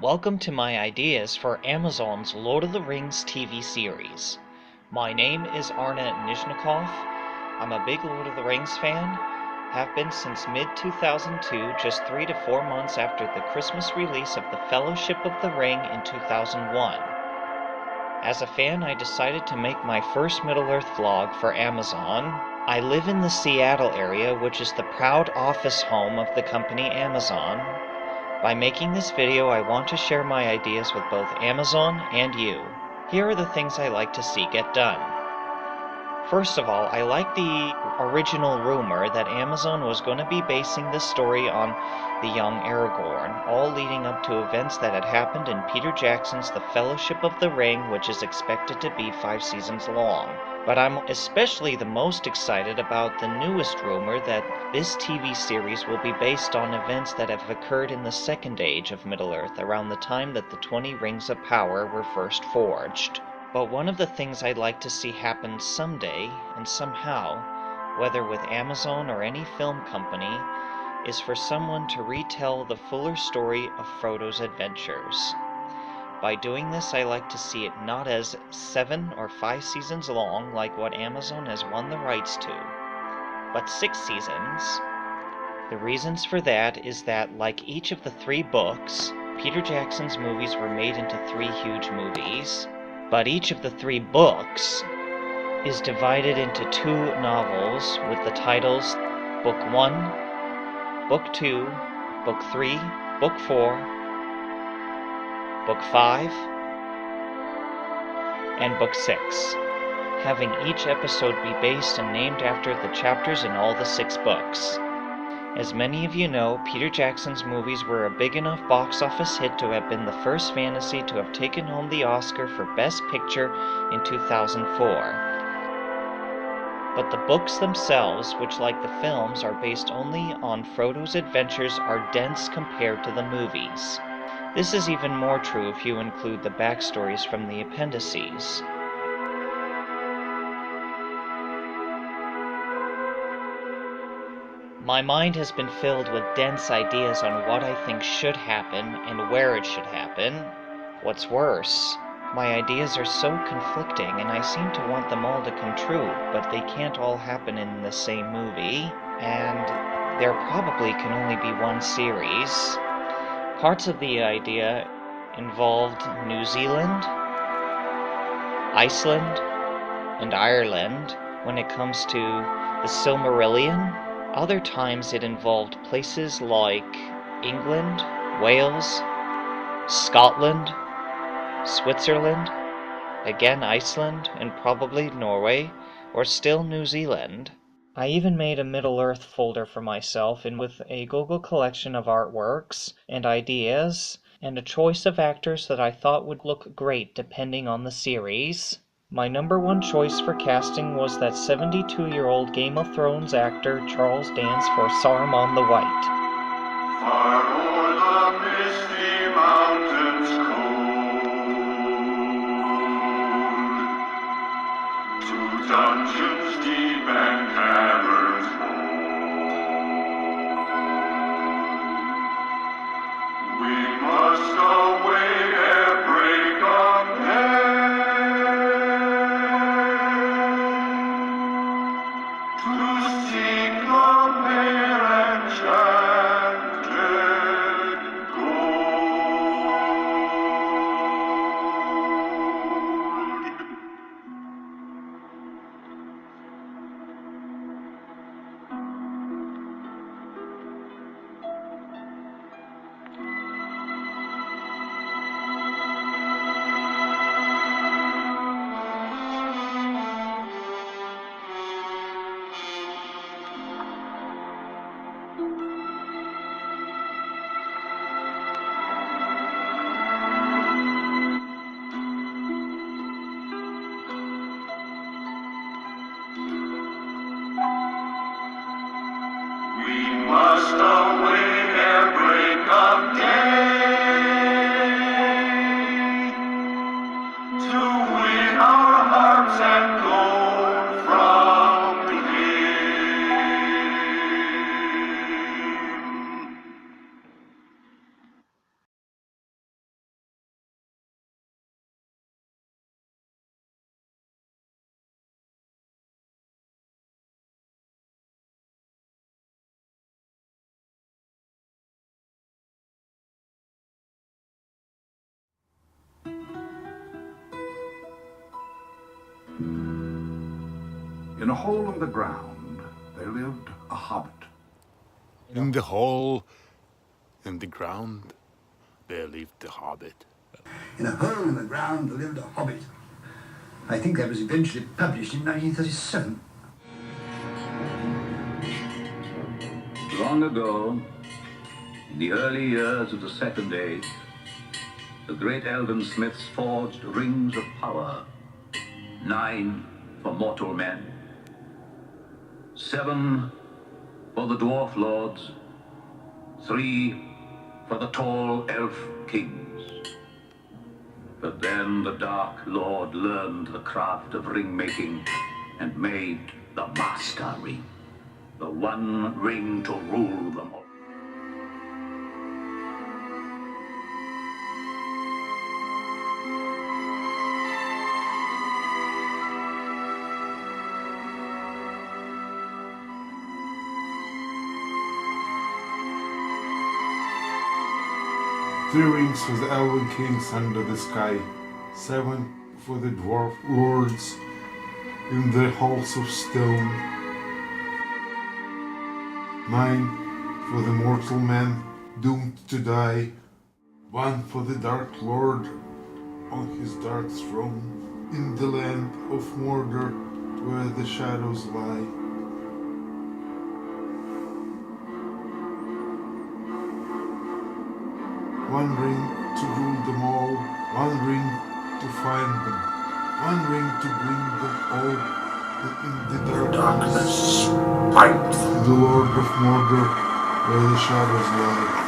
Welcome to my ideas for Amazon's Lord of the Rings TV series. My name is Arna Nizhnikov. I'm a big Lord of the Rings fan, have been since mid-2002, just 3 to 4 months after the Christmas release of The Fellowship of the Ring in 2001. As a fan, I decided to make my first Middle-earth vlog for Amazon. I live in the Seattle area, which is the proud office home of the company Amazon. By making this video, I want to share my ideas with both Amazon and you. Here are the things I like to see get done. First of all, I like the original rumor that Amazon was going to be basing this story on the young Aragorn, all leading up to events that had happened in Peter Jackson's The Fellowship of the Ring, which is expected to be 5 seasons long. But I'm especially the most excited about the newest rumor that this TV series will be based on events that have occurred in the Second Age of Middle-earth, around the time that the 20 Rings of Power were first forged. But one of the things I'd like to see happen someday, and somehow, whether with Amazon or any film company, is for someone to retell the fuller story of Frodo's adventures. By doing this, I like to see it not as 7 or 5 seasons long like what Amazon has won the rights to, but 6 seasons. The reasons for that is that, like each of the 3 books, Peter Jackson's movies were made into 3 huge movies, but each of the 3 books is divided into 2 novels with the titles Book 1, Book 2, Book 3, Book 4, Book 5, and Book 6, having each episode be based and named after the chapters in all the 6 books. As many of you know, Peter Jackson's movies were a big enough box office hit to have been the first fantasy to have taken home the Oscar for Best Picture in 2004. But the books themselves, which like the films are based only on Frodo's adventures, are dense compared to the movies. This is even more true if you include the backstories from the appendices. My mind has been filled with dense ideas on what I think should happen and where it should happen. What's worse, my ideas are so conflicting and I seem to want them all to come true, but they can't all happen in the same movie, and there probably can only be one series. Parts of the idea involved New Zealand, Iceland, and Ireland when it comes to the Silmarillion. Other times it involved places like England, Wales, Scotland, Switzerland, again Iceland, and probably Norway, or still New Zealand. I even made a Middle-earth folder for myself with a Google collection of artworks and ideas, and a choice of actors that I thought would look great depending on the series. My number 1 choice for casting was that 72-year-old Game of Thrones actor Charles Dance for Saruman the White. Far o'er the misty mountains cold, to dungeons deep and caverns bold, we must away ere break of day, to seek the pale enchanted gold. We must away ere break of day, to win our hearts and gold from In a hole in the ground, there lived a hobbit. In the hole in the ground, there lived the hobbit. In a hole in the ground lived a hobbit. I think that was eventually published in 1937. Long ago, in the early years of the Second Age, the great elven smiths forged rings of power, 9 for mortal men, 7 for the dwarf lords, 3 for the tall elf kings. But then the Dark Lord learned the craft of ring making and made the Master Ring, the one ring to rule them all. Three rings for the elven kings under the sky, 7 for the dwarf lords in the halls of stone, 9 for the mortal men doomed to die, 1 for the Dark Lord on his dark throne in the land of Mordor where the shadows lie. One ring to rule them all, 1 ring to find them, 1 ring to bring them all in the darkness. Fight them. The Lord of Mordor, where the shadows lie.